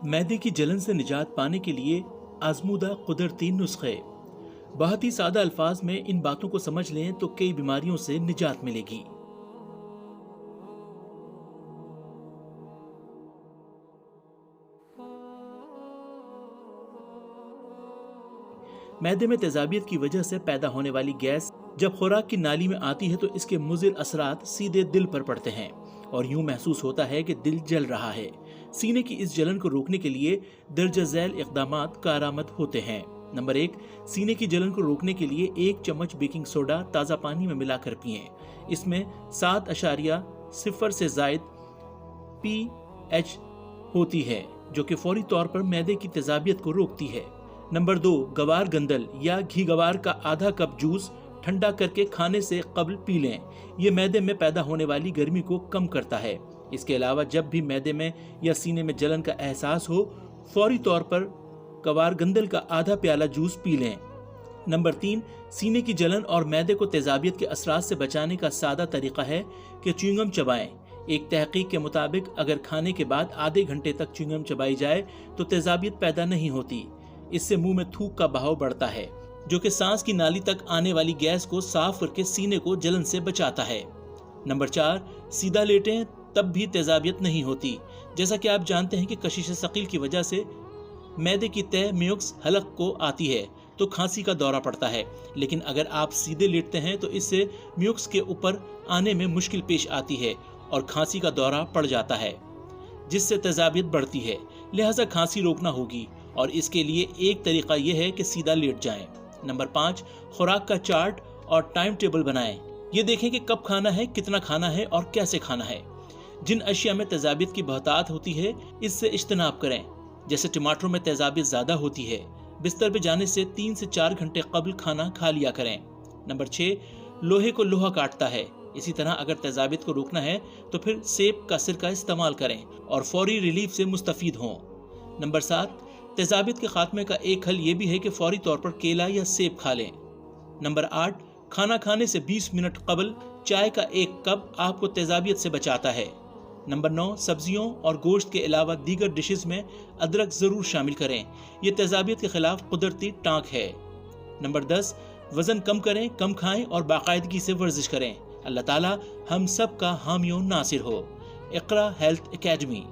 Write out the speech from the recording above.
मैदे की जलन से निजात पाने के लिए आजमूदा कुदरती नुस्खे। बहुत ही सादा अल्फाज में इन बातों को समझ लें तो कई बीमारियों से निजात मिलेगी। मैदे में तेजाबियत की वजह से पैदा होने वाली गैस जब खुराक की नाली में आती है तो इसके मुज़िर असरात सीधे दिल पर पड़ते हैं और यूं महसूस होता है कि दिल जल रहा है। सीने की इस जलन को रोकने के लिए दर्ज झैल इक़दामात कारआमद होते हैं। नंबर 1, सीने की जलन को रोकने के लिए 1 चम्मच बेकिंग सोडा ताज़ा पानी में मिलाकर पिएं। इसमें 7.0 से ज़ायद pH होती है जो कि फौरी तौर पर मैदे की तेजाबियत को रोकती है। नंबर 2, गवार गंदल या घी गवार का आधा कप जूस ठंडा करके खाने से कबल पी लें। ये मैदे में पैदा होने वाली गर्मी को कम करता है। इसके अलावा जब भी मैदे में या सीने में जलन का एहसास हो, फौरी तौर पर गवार गंदल का आधा प्याला जूस पी लें। नंबर 3, सीने की जलन और मैदे को तेजाबियत के असरात से बचाने का सादा तरीका है कि च्युइंगम चबाएं। एक तहकीक के मुताबिक अगर खाने के बाद आधे घंटे तक च्युइंगम चबाई जाए तो तेजाबियत पैदा नहीं होती। इससे मुंह में थूक का बहाव बढ़ता है जो कि सांस की नाली तक आने वाली गैस को साफ करके सीने को जलन से बचाता है। नंबर 4, सीधा लेटें तब भी तेजाबियत नहीं होती। जैसा कि आप जानते हैं कि कशिश सकील की वजह से मैदे की तह म्यूक्स हलक को आती है तो खांसी का दौरा पड़ता है, लेकिन अगर आप सीधे लेटते हैं तो इससे म्यूक्स के ऊपर आने में मुश्किल पेश आती है और खांसी का दौरा पड़ जाता है जिससे तेजाबियत बढ़ती है। लिहाजा खांसी रोकना होगी और इसके लिए एक तरीका यह है कि सीधा लेट जाएं। नंबर 5, खुराक का चार्ट और टाइम टेबल बनाएं। ये देखें कि कब खाना है, कितना खाना है और कैसे खाना है। जिन अशिया में तेजाबियत की बहुतात होती है इससे इज्तनाब करें। जैसे टमाटरों में तेजाबियत ज़्यादा होती है, बिस्तर पे जाने से 3 से 4 घंटे कबल खाना खा लिया करें। नंबर 6, लोहे को लोहा काटता है। इसी तरह अगर तेजाबियत को रोकना है तो फिर सेब का सिरका इस्तेमाल करें और फौरी रिलीफ से मुस्तफीद हों। नंबर 7, तेजाबियत के खात्मे का एक हल ये भी है कि फौरी तौर पर केला या सेब खा लें। नंबर 8, खाना खाने से 20 मिनट कबल चाय का 1 कप आपको तेजाबियत से बचाता है। नंबर 9, सब्जियों और गोश्त के अलावा दीगर डिशेस में अदरक ज़रूर शामिल करें। ये तेजाबियत के खिलाफ कुदरती टाँक है। नंबर 10, वज़न कम करें, कम खाएं और बाकायदगी से वर्जिश करें। अल्लाह ताला हम सब का हामी और नासिर हो। Iqra health academy.